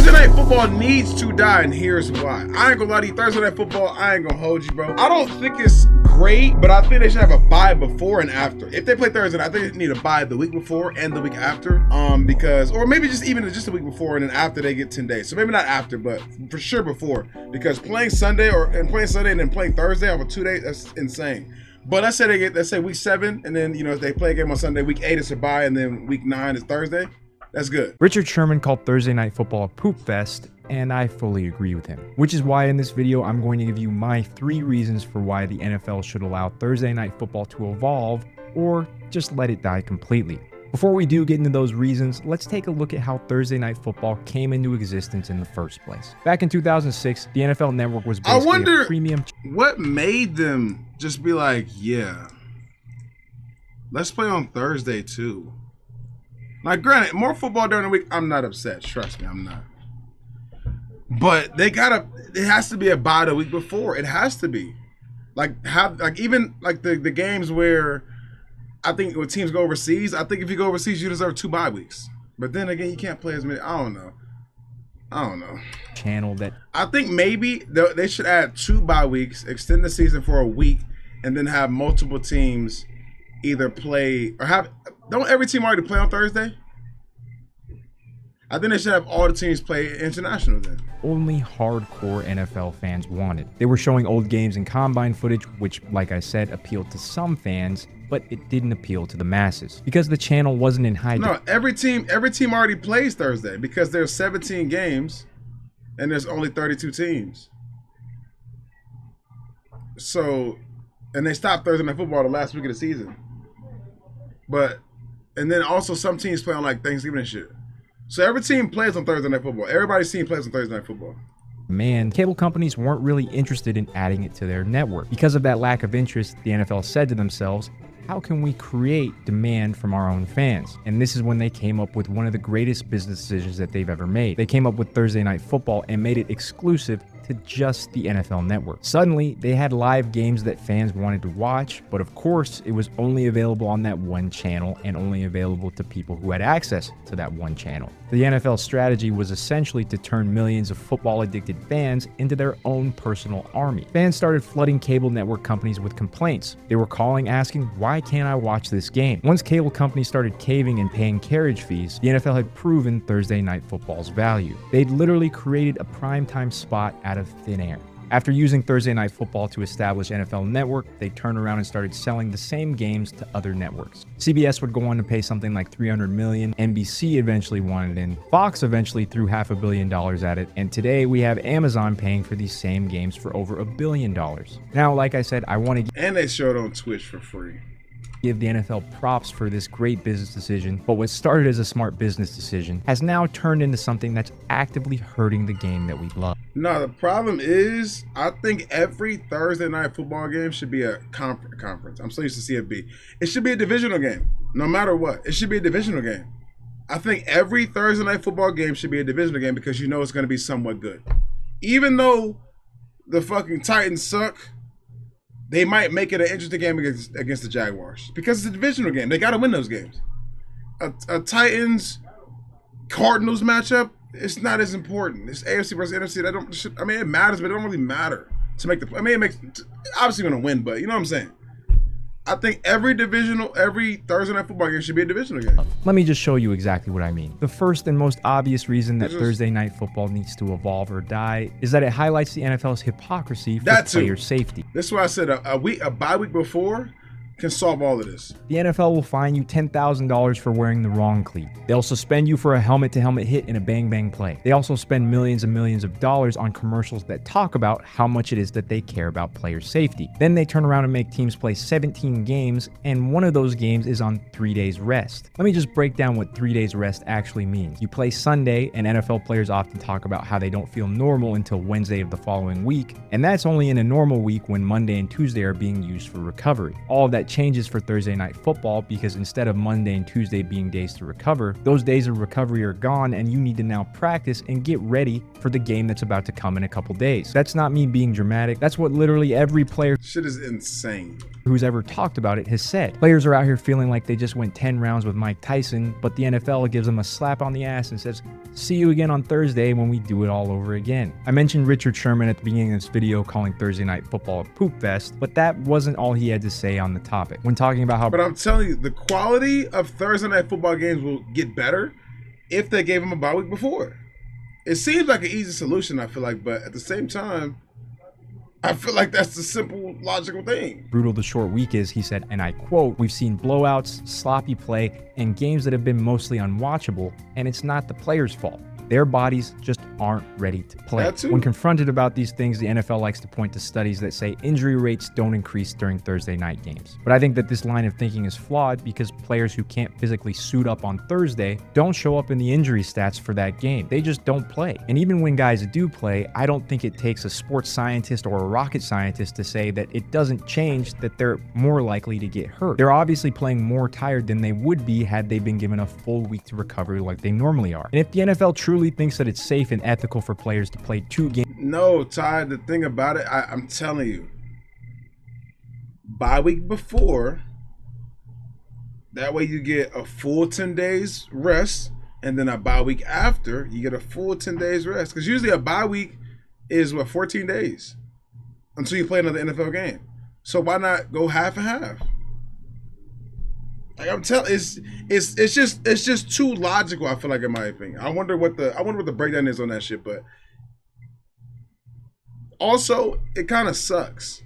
Thursday Night Football needs to die, and here's why. I ain't gonna lie to you, Thursday Night Football, I ain't gonna hold you, bro. I don't think it's great, but I think they should have a bye before and after. If they play Thursday, I think they need a bye the week before and the week after, because, or maybe just the week before and then after they get 10 days. So maybe not after, but for sure before, because playing Sunday and then playing Thursday over 2 days, that's insane. But let's say week 7, and then, if they play a game on Sunday, week 8 is a bye, and then week 9 is Thursday. That's good. Richard Sherman called Thursday Night Football a poop fest, and I fully agree with him. Which is why in this video, I'm going to give you my 3 reasons for why the NFL should allow Thursday Night Football to evolve, or just let it die completely. Before we do get into those reasons, let's take a look at how Thursday Night Football came into existence in the first place. Back in 2006, the NFL Network was basically a premium. What made them just be like, yeah, let's play on Thursday too? Like, granted, more football during the week, I'm not upset. Trust me, I'm not. But it has to be a bye the week before. It has to be. Even the games where I think when teams go overseas, I think if you go overseas, you deserve 2 bye weeks. But then again, you can't play as many. I don't know. Channel that I think maybe they should add 2 bye weeks, extend the season for a week, and then have multiple teams either play or don't every team already play on Thursday? I think they should have all the teams play international then. Only hardcore NFL fans wanted. They were showing old games and combine footage, which, like I said, appealed to some fans, but it didn't appeal to the masses because the channel wasn't in high. No, every team already plays Thursday because there's 17 games and there's only 32 teams. So, and they stopped Thursday Night Football the last week of the season. And then also some teams play on like Thanksgiving and shit. So every team plays on Thursday Night Football. Everybody's team plays on Thursday Night Football. Man, cable companies weren't really interested in adding it to their network. Because of that lack of interest, the NFL said to themselves, how can we create demand from our own fans? And this is when they came up with one of the greatest business decisions that they've ever made. They came up with Thursday Night Football and made it exclusive to just the NFL Network. Suddenly, they had live games that fans wanted to watch, but of course, it was only available on that one channel and only available to people who had access to that one channel. The NFL strategy was essentially to turn millions of football-addicted fans into their own personal army. Fans started flooding cable network companies with complaints. They were calling asking, why can't I watch this game? Once cable companies started caving and paying carriage fees, the NFL had proven Thursday Night Football's value. They'd literally created a primetime spot out of thin air. After using Thursday Night Football to establish NFL Network, they turned around and started selling the same games to other networks. CBS would go on to pay something like $300 million, NBC eventually wanted in, Fox eventually threw $500 million at it, and today we have Amazon paying for these same games for over $1 billion. Now, like I said, I want to and they showed on Twitch for free. Give the NFL props for this great business decision, but what started as a smart business decision has now turned into something that's actively hurting the game that we love. No, the problem is, I think every Thursday Night Football game should be a conference. I'm so used to CFB. It should be a divisional game, no matter what. It should be a divisional game. I think every Thursday Night Football game should be a divisional game because you know it's going to be somewhat good. Even though the fucking Titans suck, they might make it an interesting game against the Jaguars because it's a divisional game. They got to win those games. A Titans-Cardinals matchup, it's not as important. It's AFC versus NFC. It matters, but it don't really matter to make the. It makes obviously going to win, but you know what I'm saying. I think every Thursday Night Football game should be a divisional game. Let me just show you exactly what I mean. The first and most obvious reason that Thursday Night Football needs to evolve or die is that it highlights the NFL's hypocrisy for player safety. This is why I said a bye week before can solve all of this. The NFL will fine you $10,000 for wearing the wrong cleat. They'll suspend you for a helmet-to-helmet hit in a bang-bang play. They also spend millions and millions of dollars on commercials that talk about how much it is that they care about player safety. Then they turn around and make teams play 17 games, and one of those games is on 3 days rest. Let me just break down what 3 days rest actually means. You play Sunday, and NFL players often talk about how they don't feel normal until Wednesday of the following week, and that's only in a normal week when Monday and Tuesday are being used for recovery. All of that that changes for Thursday Night Football because instead of Monday and Tuesday being days to recover, those days of recovery are gone and you need to now practice and get ready for the game that's about to come in a couple days. That's not me being dramatic. That's what literally every player shit is insane who's ever talked about it has said. Players are out here feeling like they just went 10 rounds with Mike Tyson, but the NFL gives them a slap on the ass and says, see you again on Thursday when we do it all over again. I mentioned Richard Sherman at the beginning of this video calling Thursday Night Football a poop fest, but that wasn't all he had to say on the topic. When talking about how... But I'm telling you, the quality of Thursday Night Football games will get better if they gave him a bye week before. It seems like an easy solution, I feel like, but at the same time, I feel like that's the simple, logical thing. Brutal the short week is, he said, and I quote, we've seen blowouts, sloppy play, and games that have been mostly unwatchable, and it's not the players' fault. Their bodies just aren't ready to play. When confronted about these things, the NFL likes to point to studies that say injury rates don't increase during Thursday night games. But I think that this line of thinking is flawed because players who can't physically suit up on Thursday don't show up in the injury stats for that game. They just don't play. And even when guys do play, I don't think it takes a sports scientist or a rocket scientist to say that it doesn't change that they're more likely to get hurt. They're obviously playing more tired than they would be had they been given a full week to recover like they normally are. And if the NFL truly thinks that it's safe and ethical for players to play 2 games. No, Ty, the thing about it, I'm telling you, bye week before, that way you get a full 10 days rest, and then a bye week after, you get a full 10 days rest. Because usually a bye week is, 14 days until you play another NFL game. So why not go half and half? Like I'm telling, it's just too logical. I feel like, in my opinion, I wonder what the breakdown is on that shit. But also, it kind of sucks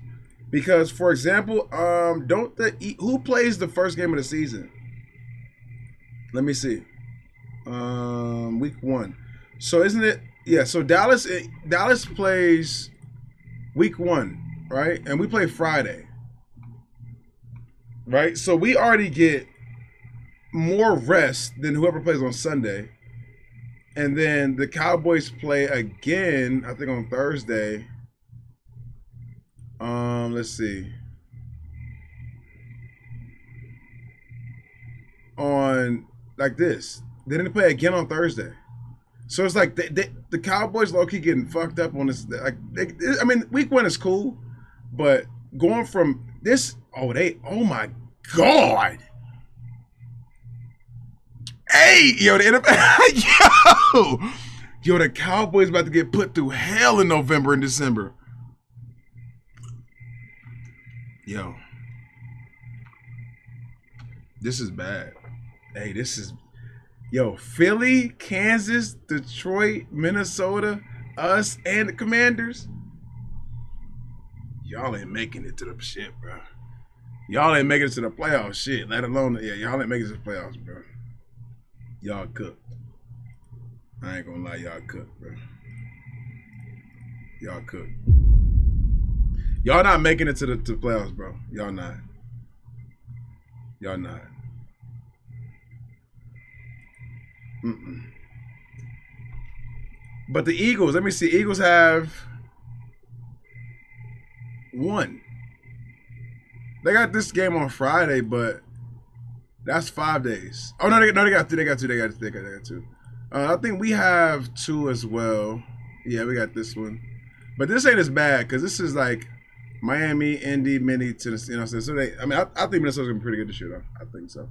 because, for example, who plays the first game of the season? Let me see. Week 1. So isn't it? Yeah. So Dallas plays week 1, right? And we play Friday. Right, so we already get more rest than whoever plays on Sunday, and then the Cowboys play again, I think on Thursday. Let's see. On like this, they didn't play again on Thursday, so it's like the Cowboys low key getting fucked up on this. Like, I mean, week 1 is cool, but going from this. Oh my God. Hey, yo, the NFL, yo, the Cowboys about to get put through hell in November and December. Yo, this is bad. Hey, Philly, Kansas, Detroit, Minnesota, us, and the Commanders. Y'all ain't making it to the shit, bro. Y'all ain't making it to the playoffs, shit. Let alone, y'all ain't making it to the playoffs, bro. Y'all cooked. I ain't gonna lie, y'all cooked, bro. Y'all cooked. Y'all not making it to the playoffs, bro. Y'all not. Y'all not. But the Eagles, let me see. Eagles have 1. They got this game on Friday, but that's 5 days. Oh no, they got 2. They got 2. I think we have 2 as well. Yeah, we got this one, but this ain't as bad because this is like Miami, Indy, Mini, Tennessee. You know what I'm saying? So I think Minnesota's gonna be pretty good this year, though. I think so.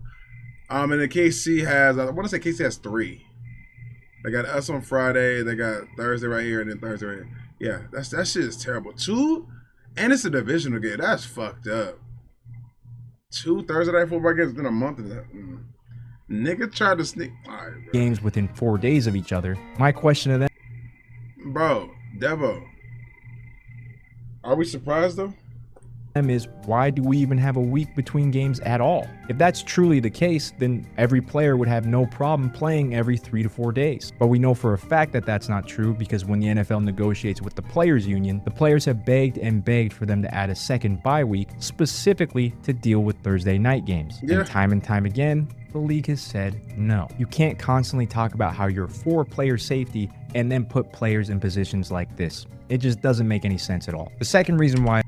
And then KC has, I want to say KC has 3. They got us on Friday. They got Thursday right here, and then Thursday right here. Yeah, that shit is terrible. 2, and it's a divisional game. That's fucked up. 2 Thursday night football games within a month of that. Nigga tried to sneak. All right, bro. Games within 4 days of each other. My question to them, bro, Devo, are we surprised though? Is why do we even have a week between games at all? If that's truly the case, then every player would have no problem playing every 3 to 4 days. But we know for a fact that that's not true because when the NFL negotiates with the players union, the players have begged and begged for them to add a second bye week specifically to deal with Thursday night games. Yeah. And time again, The league has said no. You can't constantly talk about how you're for player safety and then put players in positions like this. It just doesn't make any sense at all. The second reason why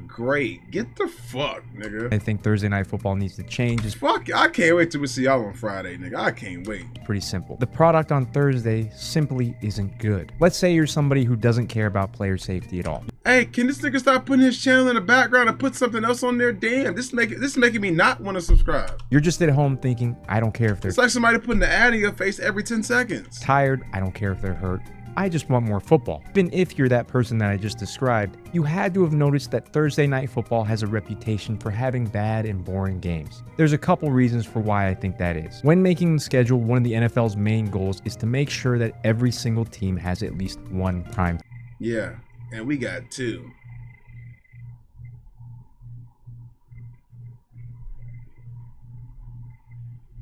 Great. Get the fuck, nigga. I think Thursday Night Football needs to change is Fuck, I can't wait till we see y'all on Friday, nigga. I can't wait. pretty simple. The product on Thursday simply isn't good. Let's say you're somebody who doesn't care about player safety at all. Hey, can this nigga stop putting his channel in the background and put something else on there? Damn, this is making me not want to subscribe. You're just at home thinking, I don't care if they're It's like somebody putting an ad in your face every 10 seconds. tired, I don't care if they're hurt. I just want more football. Even if you're that person that I just described, you had to have noticed that Thursday Night Football has a reputation for having bad and boring games. There's a couple reasons for why I think that is. When making the schedule, one of the NFL's main goals is to make sure that every single team has at least one prime. Yeah, and we got 2.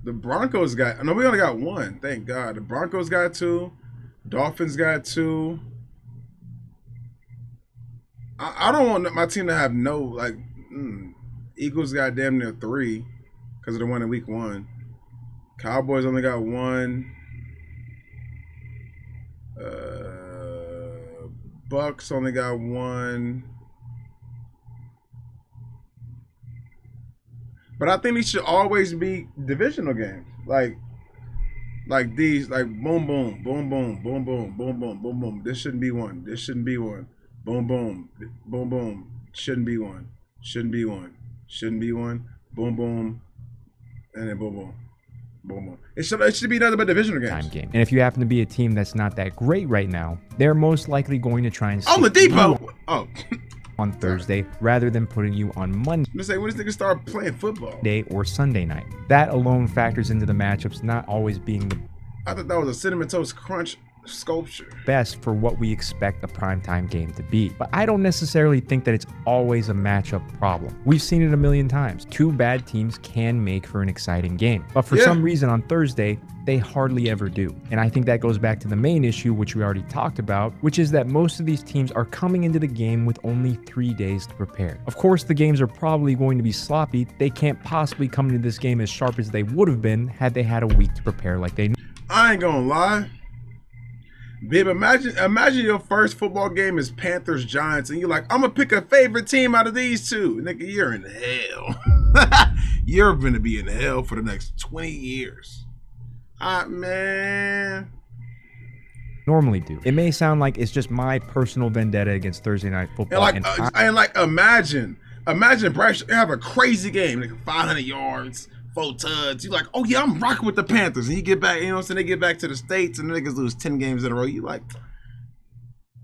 The Broncos got, no, we only got 1. Thank God. The Broncos got 2. Dolphins got 2. I don't want my team to have no, like, Eagles got damn near 3 because of the one in week 1. Cowboys only got 1. Bucks only got 1. But I think these should always be divisional games. Like these, like boom, boom, boom, boom, boom, boom, boom, boom, boom, boom. This shouldn't be one. This shouldn't be one. Boom, boom, boom, boom. Shouldn't be one. Shouldn't be one. Shouldn't be one. Boom, boom, and then boom, boom, boom, boom. It should be nothing but divisional games. Time game. And if you happen to be a team that's not that great right now, they're most likely going to try and Oh, the stick depot. you Oh, on Thursday rather than putting you on Monday let's say when this nigga start playing football. or Sunday night. That alone factors into the matchups not always being the I thought that was a cinnamon toast crunch sculpture. best for what we expect a primetime game to be. But I don't necessarily think that it's always a matchup problem. We've seen it a million times. 2 bad teams can make for an exciting game. But for some reason on Thursday, they hardly ever do. And I think that goes back to the main issue, which we already talked about, which is that most of these teams are coming into the game with only 3 days to prepare. Of course, the games are probably going to be sloppy. They can't possibly come into this game as sharp as they would have been had they had a week to prepare like they I ain't gonna lie. Babe, imagine your first football game is Panthers Giants, and you're like, I'm gonna pick a favorite team out of these 2. Nigga, you're in hell. You're gonna be in hell for the next 20 years. Man. normally do. It may sound like it's just my personal vendetta against Thursday Night Football. Imagine Bryce have a crazy game, like 500 yards. 4 tuds. You like, oh yeah, I'm rocking with the Panthers. And you get back, you know what I'm saying? They get back to the States and the niggas lose 10 games in a row. You like,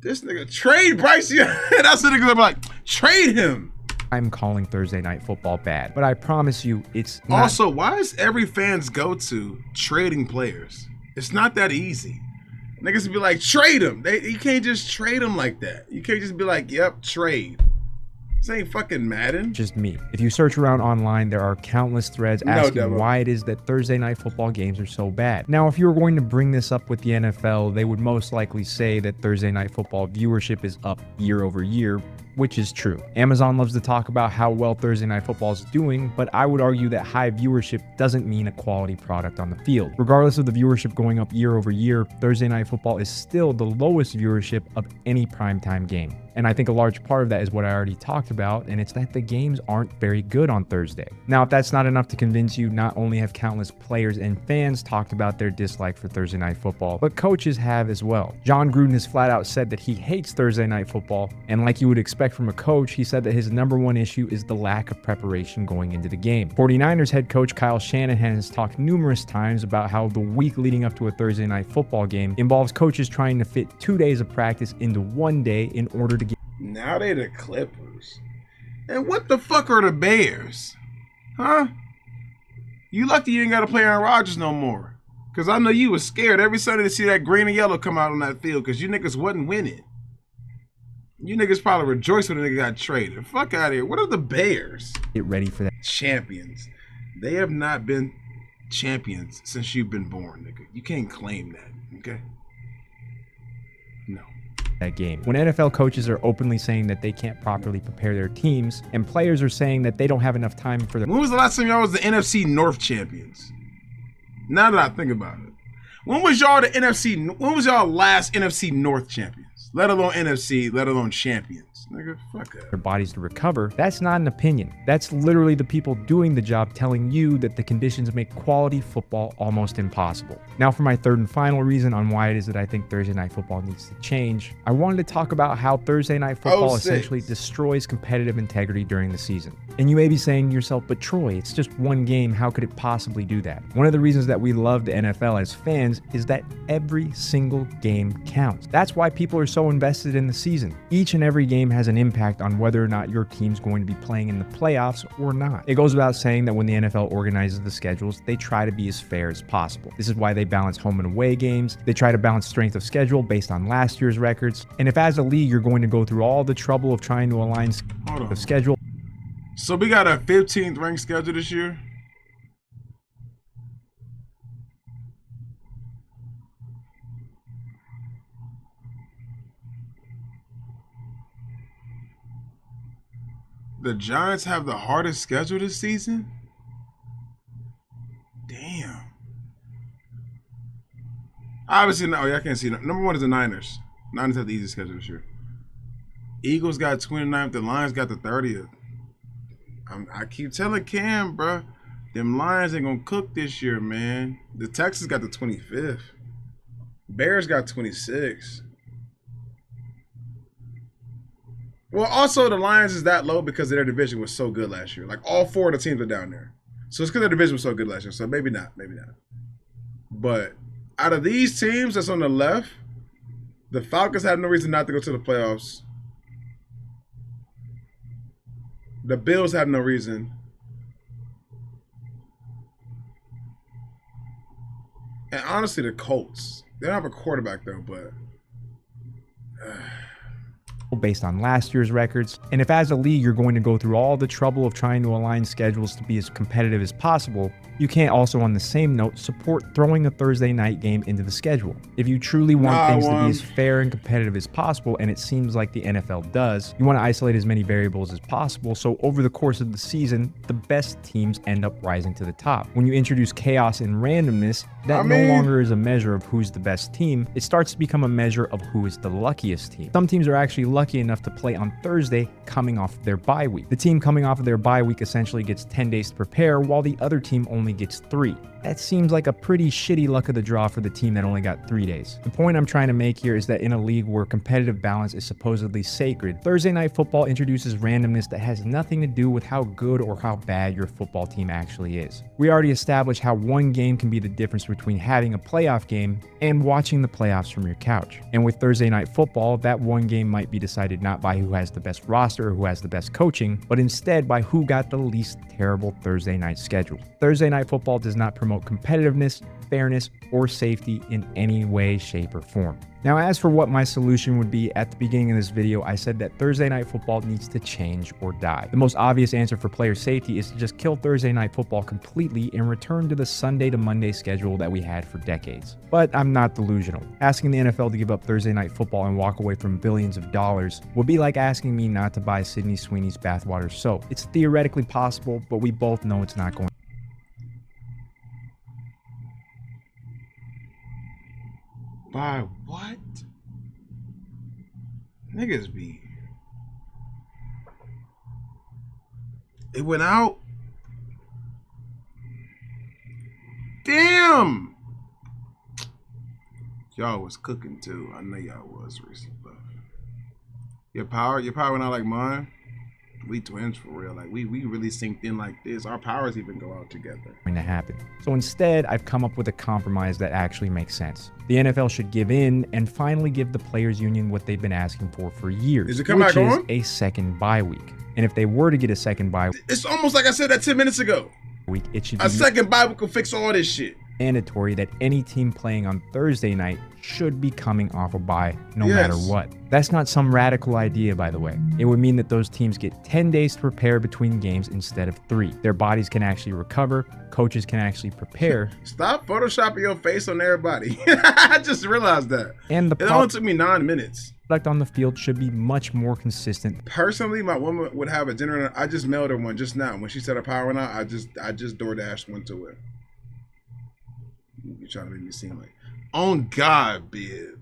this nigga, trade Bryce. Yeah, that's the niggas. I'm like, trade him. I'm calling Thursday Night Football bad, but I promise you it's not. Also, why is every fan's go-to trading players? It's not that easy. Niggas be like, trade him. You can't just trade him like that. You can't just be like, yep, trade. This ain't fucking Madden. Just me. If you search around online, there are countless threads asking why it is that Thursday Night Football games are so bad. Now, if you were going to bring this up with the NFL, they would most likely say that Thursday Night Football viewership is up year over year, which is true. Amazon loves to talk about how well Thursday Night Football is doing, but I would argue that high viewership doesn't mean a quality product on the field. Regardless of the viewership going up year over year, Thursday Night Football is still the lowest viewership of any primetime game. And I think a large part of that is what I already talked about, and it's that the games aren't very good on Thursday. Now, if that's not enough to convince you, not only have countless players and fans talked about their dislike for Thursday Night Football, but coaches have as well. John Gruden has flat out said that he hates Thursday Night Football, and like you would expect from a coach, he said that his #1 issue is the lack of preparation going into the game. 49ers head coach Kyle Shanahan has talked numerous times about how the week leading up to a Thursday Night Football game involves coaches trying to fit 2 days of practice into 1 day in order to get. Now they the Clippers. And what the fuck are the Bears? Huh? You lucky you ain't got to play Aaron Rodgers no more. Because I know you was scared every Sunday to see that green and yellow come out on that field because you niggas wasn't winning. You niggas probably rejoiced when the nigga got traded. Fuck out of here. What are the Bears? Get ready for that. Champions. They have not been champions since you've been born, nigga. You can't claim that, okay? No. That game. When NFL coaches are openly saying that they can't properly prepare their teams, and players are saying that they don't have enough time for their. When was the last time y'all was the NFC North champions? Now that I think about it. When was y'all last NFC North champions? Let alone NFC, let alone champions. Nigga, fuck that. Their bodies to recover, that's not an opinion. That's literally the people doing the job telling you that the conditions make quality football almost impossible. Now for my third and final reason on why it is that I think Thursday Night Football needs to change, I wanted to talk about how Thursday Night Football essentially destroys competitive integrity during the season. And you may be saying to yourself, but Troy, it's just one game, how could it possibly do that? One of the reasons that we love the NFL as fans is that every single game counts. That's why people are so invested in the season. Each and every game has an impact on whether or not your team's going to be playing in the playoffs or not. It goes without saying that when the NFL organizes the schedules, they try to be as fair as possible. This is why they balance home and away games. They try to balance strength of schedule based on last year's records. And if as a league, you're going to go through all the trouble of trying to align the schedule. So we got a 15th ranked schedule this year? The Giants have the hardest schedule this season? Damn. Obviously, no, I can't see. Number one is the Niners. Niners have the easiest schedule this year. Eagles got 29th. The Lions got the 30th. I keep telling Cam, bro, them Lions ain't gonna cook this year, man. The Texans got the 25th. Bears got 26. Well, also the Lions is that low because their division was so good last year. Like all four of the teams are down there. So it's because their division was so good last year. So maybe not. But out of these teams that's on the left, the Falcons have no reason not to go to the playoffs. The Bills have no reason. And honestly, the Colts. They don't have a quarterback though, but based on last year's records. And if as a league you're going to go through all the trouble of trying to align schedules to be as competitive as possible, you can't also on the same note support throwing a Thursday night game into the schedule. If you truly want things to be as fair and competitive as possible, and it seems like the NFL does, you want to isolate as many variables as possible so over the course of the season, the best teams end up rising to the top. When you introduce chaos and randomness, that no longer is a measure of who's the best team. It starts to become a measure of who is the luckiest team. Some teams are actually lucky enough to play on Thursday coming off their bye week. The team coming off of their bye week essentially gets 10 days to prepare while the other team only gets 3. That seems like a pretty shitty luck of the draw for the team that only got 3 days. The point I'm trying to make here is that in a league where competitive balance is supposedly sacred, Thursday Night Football introduces randomness that has nothing to do with how good or how bad your football team actually is. We already established how one game can be the difference between having a playoff game and watching the playoffs from your couch. And with Thursday Night Football, that one game might be decided not by who has the best roster or who has the best coaching, but instead by who got the least terrible Thursday night schedule. Thursday Night Football does not promote competitiveness, fairness, or safety in any way, shape, or form. Now, as for what my solution would be, at the beginning of this video, I said that Thursday Night Football needs to change or die. The most obvious answer for player safety is to just kill Thursday Night Football completely and return to the Sunday to Monday schedule that we had for decades. But I'm not delusional. Asking the NFL to give up Thursday Night Football and walk away from billions of dollars would be like asking me not to buy Sydney Sweeney's bathwater soap. It's theoretically possible, but we both know it's not going. By what? Niggas be. It went out. Damn. Y'all was cooking too. I know y'all was recently. Your power went out like mine. We twins for real. Like we really synced in like this. Our powers even go out together. To happen. So instead, I've come up with a compromise that actually makes sense. The NFL should give in and finally give the players union what they've been asking for years, Is it come back on? A second bye week. And if they were to get a second bye week, it's almost like I said that 10 minutes ago. It should be a second bye week will fix all this shit. Mandatory that any team playing on Thursday night should be coming off a bye no matter what. That's not some radical idea, by the way. It would mean that those teams get 10 days to prepare between games instead of 3. Their bodies can actually recover, coaches can actually prepare. Stop photoshopping your face on everybody. I just realized that. And it only took me 9 minutes. Product on the field should be much more consistent. Personally, my woman would have a dinner. I just mailed her one just now. When she said her power went out, I just DoorDashed one to her. You trying to make me seem like, on God, bid.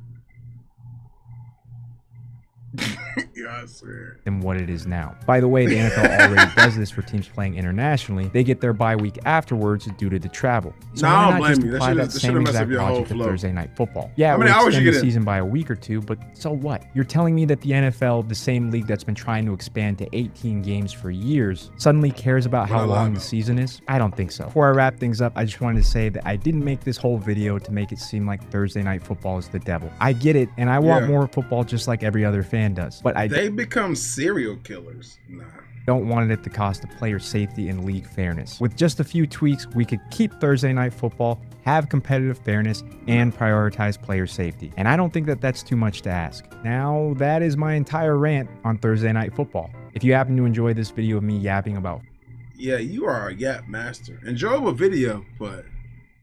Yeah, I swear. Than what it is now. By the way, the NFL already does this for teams playing internationally. They get their bye week afterwards due to the travel. So Nah, I why don't not just blame you. apply that same exact your whole logic to flow. Thursday Night Football? Yeah, How it many would hours you extend get the in? season by a week or two, but so what? You're telling me that the NFL, the same league that's been trying to expand to 18 games for years, suddenly cares about how long the season is? I don't think so. Before I wrap things up, I just wanted to say that I didn't make this whole video to make it seem like Thursday Night Football is the devil. I get it, and I want more football just like every other fan does. But they become serial killers. Nah. Don't want it at the cost of player safety and league fairness. With just a few tweaks, we could keep Thursday Night Football, have competitive fairness, and prioritize player safety. And I don't think that that's too much to ask. Now, that is my entire rant on Thursday Night Football. If you happen to enjoy this video of me yapping about... Yeah, you are a yap master. Enjoyable video, but